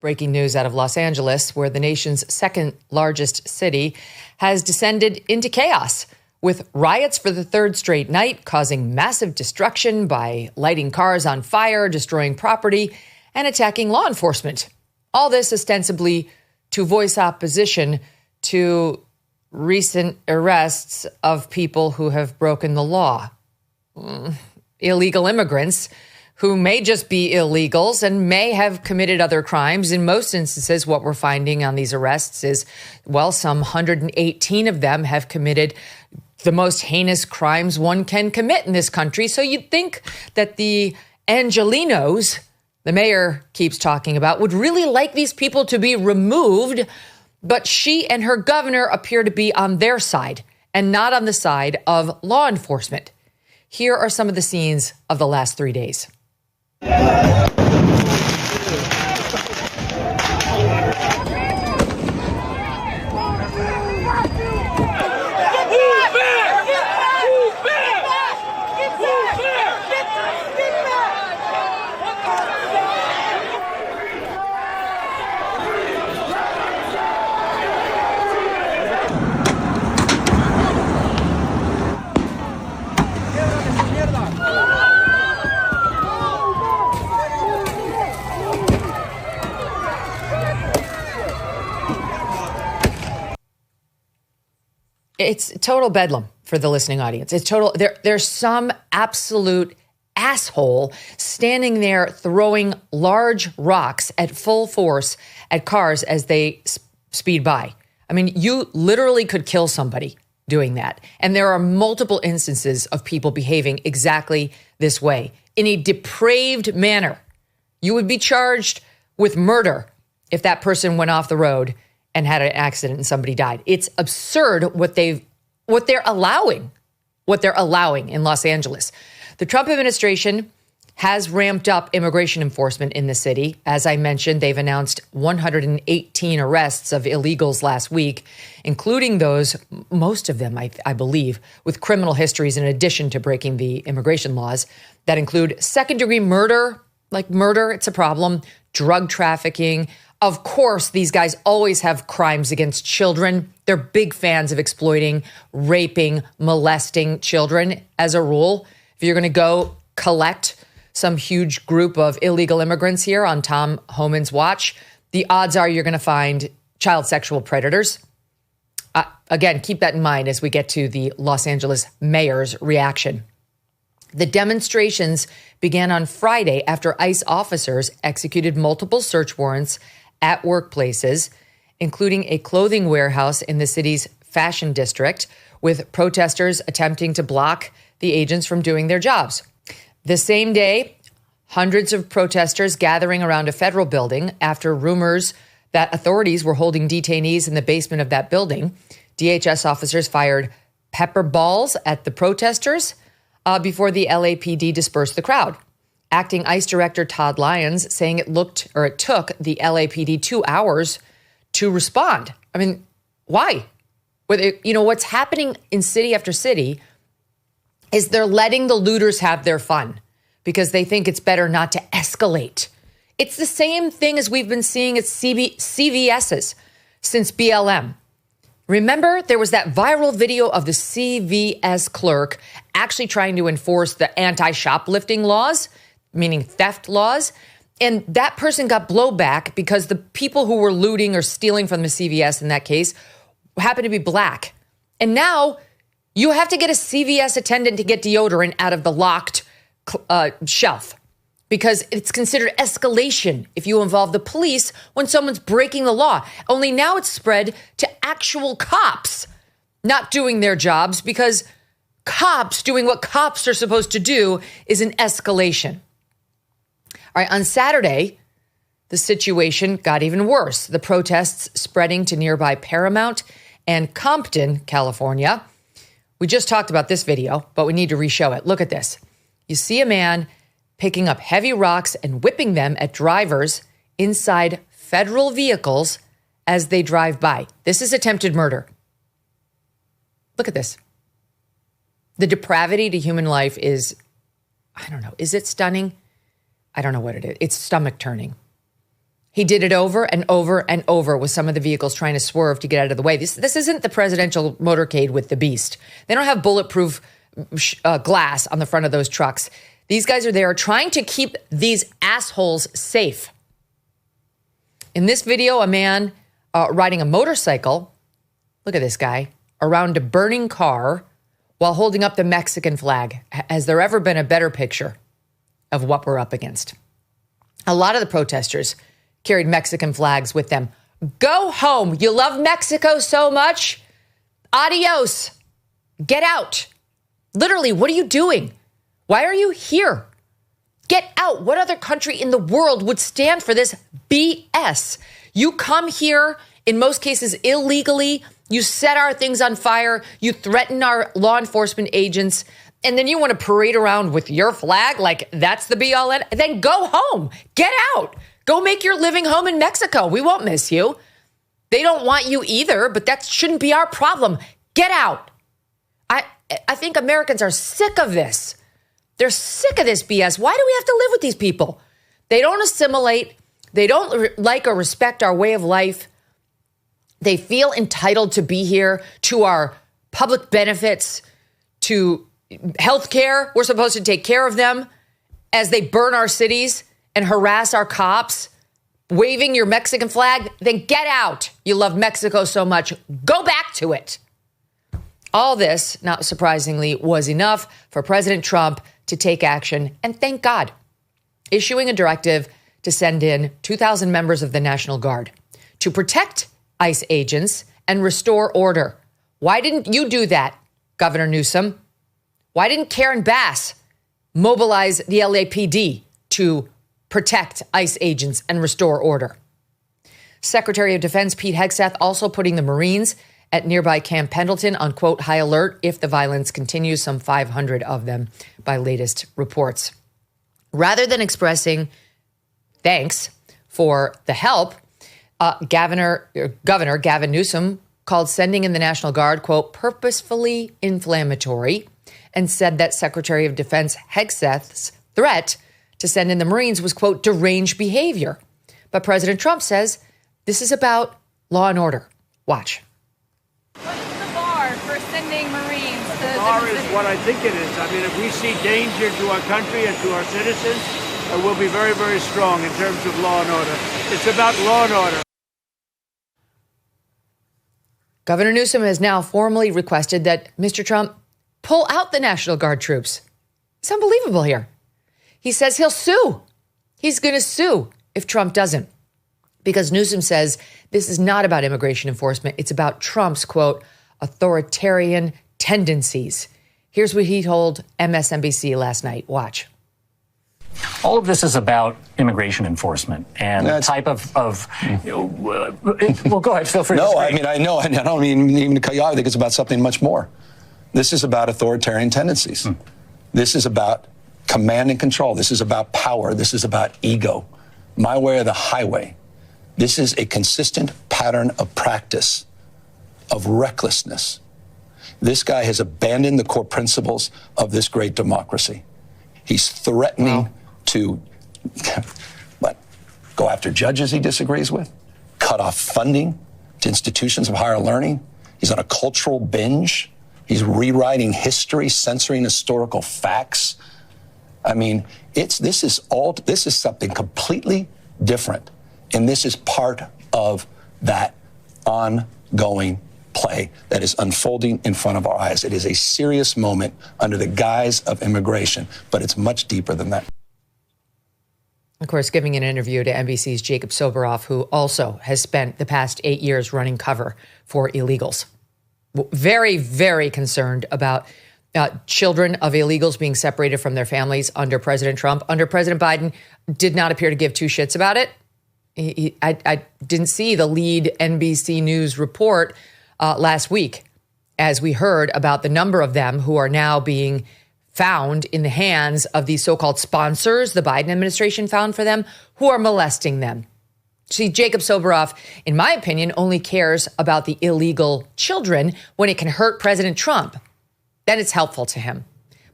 Breaking news out of Los Angeles, where the nation's second largest city has descended into chaos, with riots for the third straight night, causing massive destruction by lighting cars on fire, destroying property, and attacking law enforcement. All this ostensibly to voice opposition to recent arrests of people who have broken the law. Illegal immigrants who may just be illegals and may have committed other crimes. In most instances, what we're finding on these arrests is, well, some 118 of them have committed the most heinous crimes one can commit in this country. So you'd think that the Angelenos, the mayor keeps talking about, would really like these people to be removed, but she and her governor appear to be on their side and not on the side of law enforcement. Here are some of the scenes of the last 3 days. It's total bedlam for the listening audience. It's total. There's some absolute asshole standing there throwing large rocks at full force at cars as they speed by. I mean, you literally could kill somebody doing that. And there are multiple instances of people behaving exactly this way in a depraved manner. You would be charged with murder if that person went off the road and had an accident and somebody died. It's absurd what they're allowing in Los Angeles. The Trump administration has ramped up immigration enforcement in the city. As I mentioned, they've announced 118 arrests of illegals last week, including those, most of them, I believe, with criminal histories in addition to breaking the immigration laws that include second-degree murder, like murder, it's a problem, drug trafficking. Of course, these guys always have crimes against children. They're big fans of exploiting, raping, molesting children as a rule. If you're going to go collect some huge group of illegal immigrants here on Tom Homan's watch, the odds are you're going to find child sexual predators. Again, keep that in mind as we get to the Los Angeles mayor's reaction. The demonstrations began on Friday after ICE officers executed multiple search warrants at workplaces, including a clothing warehouse in the city's fashion district, with protesters attempting to block the agents from doing their jobs. The same day, hundreds of protesters gathering around a federal building after rumors that authorities were holding detainees in the basement of that building. DHS officers fired pepper balls at the protesters before the LAPD dispersed the crowd. Acting ICE Director Todd Lyons saying it took the LAPD 2 hours to respond. I mean, why? What's happening in city after city is they're letting the looters have their fun because they think it's better not to escalate. It's the same thing as we've been seeing at CVS's since BLM. Remember, there was that viral video of the CVS clerk actually trying to enforce the anti-shoplifting laws, meaning theft laws. And that person got blowback because the people who were looting or stealing from the CVS in that case happened to be black. And now you have to get a CVS attendant to get deodorant out of the locked shelf because it's considered escalation if you involve the police when someone's breaking the law. Only now it's spread to actual cops not doing their jobs because cops doing what cops are supposed to do is an escalation. All right, on Saturday, the situation got even worse. The protests spreading to nearby Paramount and Compton, California. We just talked about this video, but we need to re-show it. Look at this. You see a man picking up heavy rocks and whipping them at drivers inside federal vehicles as they drive by. This is attempted murder. Look at this. The depravity to human life is, I don't know, is it stunning? I don't know what it is. It's stomach turning. He did it over and over and over with some of the vehicles trying to swerve to get out of the way. This isn't the presidential motorcade with the beast. They don't have bulletproof glass on the front of those trucks. These guys are there trying to keep these assholes safe. In this video, a man riding a motorcycle, look at this guy, around a burning car while holding up the Mexican flag. Has there ever been a better picture of what we're up against? A lot of the protesters carried Mexican flags with them. Go home. You love Mexico so much. Adios. Get out. Literally, what are you doing? Why are you here? Get out. What other country in the world would stand for this BS? You come here, in most cases, illegally. You set our things on fire. You threaten our law enforcement agents. And then you want to parade around with your flag like that's the be all end. Then go home. Get out. Go make your living home in Mexico. We won't miss you. They don't want you either, but that shouldn't be our problem. Get out. I think Americans are sick of this. They're sick of this BS. Why do we have to live with these people? They don't assimilate. They don't like or respect our way of life. They feel entitled to be here, to our public benefits, to health care. We're supposed to take care of them as they burn our cities and harass our cops, waving your Mexican flag. Then get out. You love Mexico so much. Go back to it. All this, not surprisingly, was enough for President Trump to take action, and thank God, issuing a directive to send in 2,000 members of the National Guard to protect ICE agents and restore order. Why didn't you do that, Governor Newsom? Why didn't Karen Bass mobilize the LAPD to protect ICE agents and restore order? Secretary of Defense Pete Hegseth also putting the Marines at nearby Camp Pendleton on, quote, high alert if the violence continues, some 500 of them by latest reports. Rather than expressing thanks for the help, Governor Gavin Newsom called sending in the National Guard, quote, purposefully inflammatory, and said that Secretary of Defense Hegseth's threat to send in the Marines was, quote, deranged behavior. But President Trump says this is about law and order. Watch. What's the bar for sending Marines to the bar is what I think it is. I mean, if we see danger to our country and to our citizens, we'll be very, very strong in terms of law and order. It's about law and order. Governor Newsom has now formally requested that Mr. Trump pull out the National Guard troops. It's unbelievable here. He says he'll sue. He's going to sue if Trump doesn't. Because Newsom says this is not about immigration enforcement. It's about Trump's, quote, authoritarian tendencies. Here's what he told MSNBC last night. Watch. All of this is about immigration enforcement and the type of well, go ahead, feel free to No, I mean, I know, I don't mean even to cut you off. I think it's about something much more. This is about authoritarian tendencies. This is about command and control. This is about power. This is about ego. My way or the highway. This is a consistent pattern of practice, of recklessness. This guy has abandoned the core principles of this great democracy. He's threatening to go after judges he disagrees with, cut off funding to institutions of higher learning. He's on a cultural binge. He's rewriting history, censoring historical facts. I mean, this is something completely different. And this is part of that ongoing play that is unfolding in front of our eyes. It is a serious moment under the guise of immigration, but it's much deeper than that. Of course, giving an interview to NBC's Jacob Soboroff, who also has spent the past 8 years running cover for illegals. Very, very concerned about children of illegals being separated from their families under President Trump. Under President Biden, did not appear to give two shits about it. I didn't see the lead NBC News report last week as we heard about the number of them who are now being found in the hands of these so-called sponsors the Biden administration found for them who are molesting them. See, Jacob Soboroff, in my opinion, only cares about the illegal children when it can hurt President Trump. Then it's helpful to him.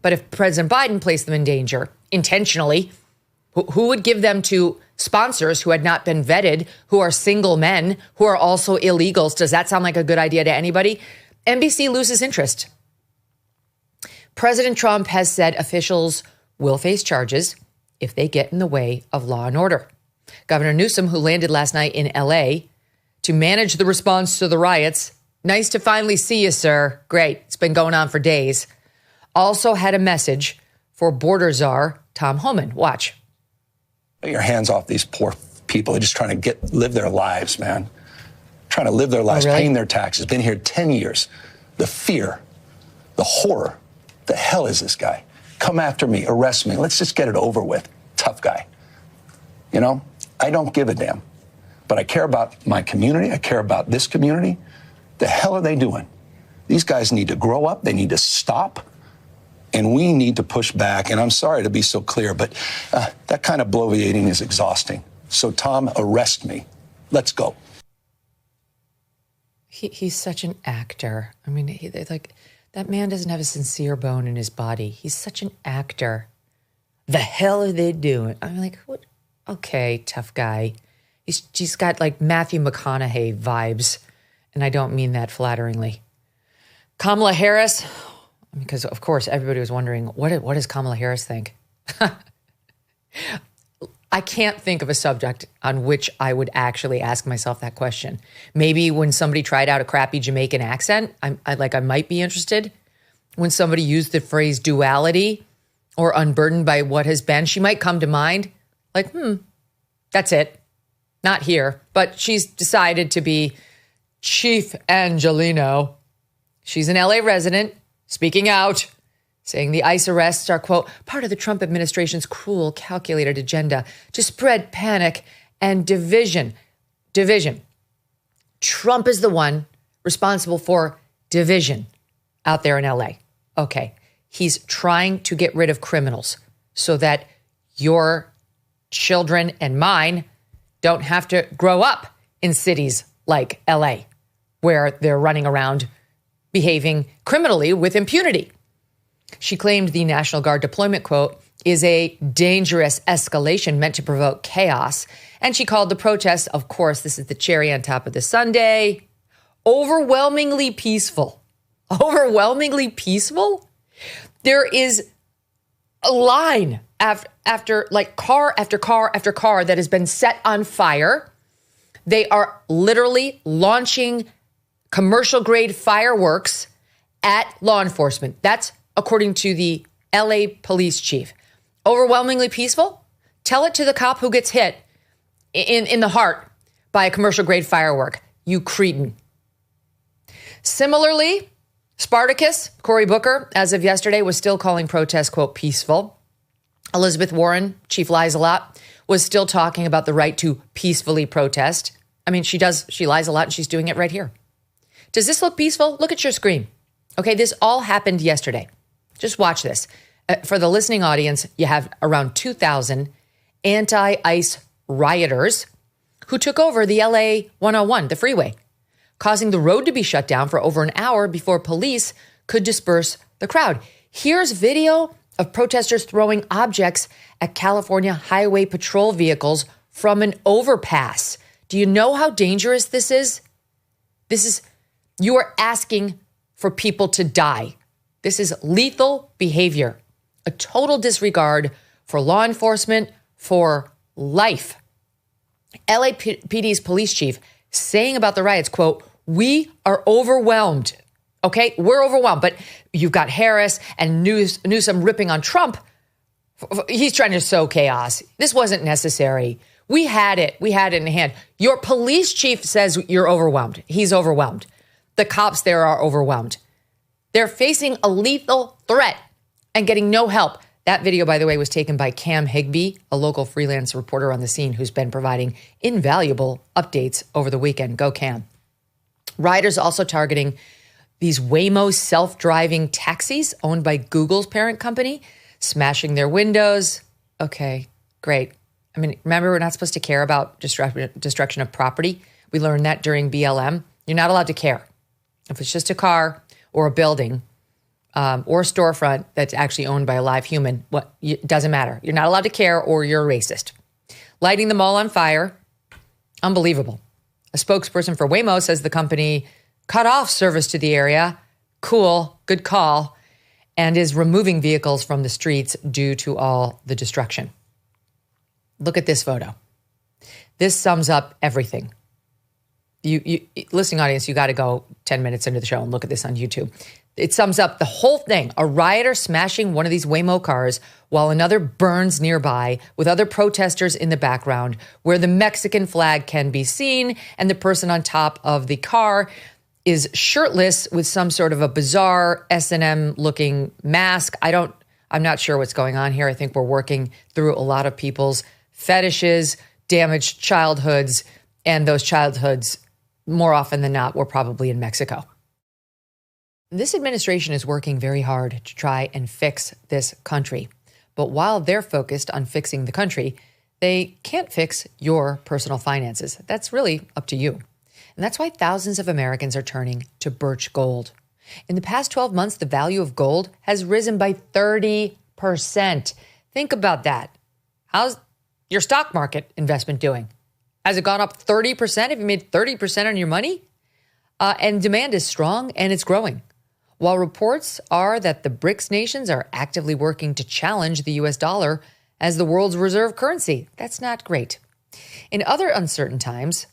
But if President Biden placed them in danger intentionally, who would give them to sponsors who had not been vetted, who are single men, who are also illegals. Does that sound like a good idea to anybody? NBC loses interest. President Trump has said officials will face charges if they get in the way of law and order. Governor Newsom, who landed last night in LA to manage the response to the riots, nice to finally see you, sir. Great. It's been going on for days. Also had a message for border czar Tom Homan. Watch. Get your hands off these poor people. They're just trying to live their lives, man. Trying to live their lives, really? Paying their taxes. Been here 10 years. The fear, the horror. The hell is this guy? Come after me, arrest me. Let's just get it over with. Tough guy. You know, I don't give a damn. But I care about my community. I care about this community. The hell are they doing? These guys need to grow up. They need to stop. And we need to push back. And I'm sorry to be so clear, but that kind of bloviating is exhausting. So, Tom, arrest me. Let's go. He's such an actor. I mean, that man doesn't have a sincere bone in his body. He's such an actor. The hell are they doing? I'm like, what? Okay, tough guy. He's got like Matthew McConaughey vibes. And I don't mean that flatteringly. Kamala Harris, because of course everybody was wondering, what does Kamala Harris think? I can't think of a subject on which I would actually ask myself that question. Maybe when somebody tried out a crappy Jamaican accent, I might be interested. When somebody used the phrase duality or unburdened by what has been, she might come to mind. Like, that's it. Not here. But she's decided to be Chief Angelino. She's an LA resident, speaking out, saying the ICE arrests are, quote, part of the Trump administration's cruel, calculated agenda to spread panic and division. Division. Trump is the one responsible for division out there in LA. Okay. He's trying to get rid of criminals so that your children and mine don't have to grow up in cities like LA, where they're running around behaving criminally with impunity. She claimed the National Guard deployment, quote, is a dangerous escalation meant to provoke chaos. And she called the protests, of course, this is the cherry on top of the sundae, overwhelmingly peaceful. Overwhelmingly peaceful? There is a line after like car after car after car that has been set on fire. They are literally launching commercial grade fireworks at law enforcement. That's according to the LA police chief. Overwhelmingly peaceful? Tell it to the cop who gets hit in the heart by a commercial grade firework, you cretin. Similarly, Spartacus, Cory Booker, as of yesterday, was still calling protests, quote, peaceful. Elizabeth Warren, Chief Lies a Lot, was still talking about the right to peacefully protest. I mean, she lies a lot and she's doing it right here. Does this look peaceful? Look at your screen. Okay, this all happened yesterday. Just watch this. For the listening audience, you have around 2,000 anti-ICE rioters who took over the LA 101, the freeway, causing the road to be shut down for over an hour before police could disperse the crowd. Here's video of protesters throwing objects at California Highway Patrol vehicles from an overpass. Do you know how dangerous this is? You are asking for people to die. This is lethal behavior, a total disregard for law enforcement, for life. LAPD's police chief saying about the riots, quote, we are overwhelmed. Okay, we're overwhelmed. But you've got Harris and Newsom ripping on Trump. He's trying to sow chaos. This wasn't necessary. We had it. We had it in hand. Your police chief says you're overwhelmed. He's overwhelmed. The cops there are overwhelmed. They're facing a lethal threat and getting no help. That video, by the way, was taken by Cam Higbee, a local freelance reporter on the scene who's been providing invaluable updates over the weekend. Go Cam. Rioters also targeting these Waymo self-driving taxis owned by Google's parent company, smashing their windows. Okay, great. I mean, remember, we're not supposed to care about destruction of property. We learned that during BLM. You're not allowed to care. If it's just a car or a building or a storefront that's actually owned by a live human, it doesn't matter. You're not allowed to care or you're a racist. lighting them all on fire. Unbelievable. A spokesperson for Waymo says the company cut off service to the area. Cool, good call. And is removing vehicles from the streets due to all the destruction. Look at this photo. This sums up everything. You listening audience, you got to go 10 minutes into the show and look at this on YouTube. It sums up the whole thing. A rioter smashing one of these Waymo cars while another burns nearby with other protesters in the background where the Mexican flag can be seen and the person on top of the car is shirtless with some sort of a bizarre S&M looking mask. I'm not sure what's going on here. I think we're working through a lot of people's fetishes, damaged childhoods, and those childhoods, more often than not, were probably in Mexico. This administration is working very hard to try and fix this country. But while they're focused on fixing the country, they can't fix your personal finances. That's really up to you. And that's why thousands of Americans are turning to Birch Gold. In the past 12 months, the value of gold has risen by 30%. Think about that. How's your stock market investment doing? Has it gone up 30%? Have you made 30% on your money? And demand is strong and it's growing. While reports are that the BRICS nations are actively working to challenge the US dollar as the world's reserve currency, that's not great. In other uncertain times,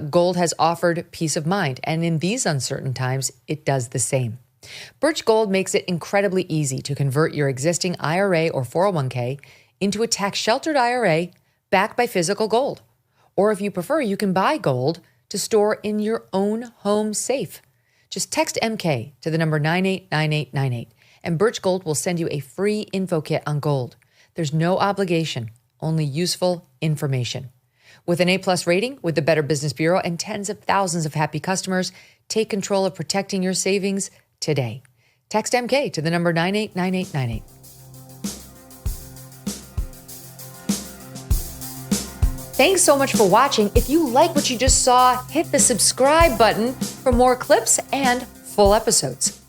gold has offered peace of mind, and in these uncertain times, it does the same. Birch Gold makes it incredibly easy to convert your existing IRA or 401k into a tax-sheltered IRA backed by physical gold. Or if you prefer, you can buy gold to store in your own home safe. Just text MK to the number 989898, and Birch Gold will send you a free info kit on gold. There's no obligation, only useful information. With an A+ rating with the Better Business Bureau and tens of thousands of happy customers, take control of protecting your savings today. Text MK to the number 989898. Thanks so much for watching. If you like what you just saw, hit the subscribe button for more clips and full episodes.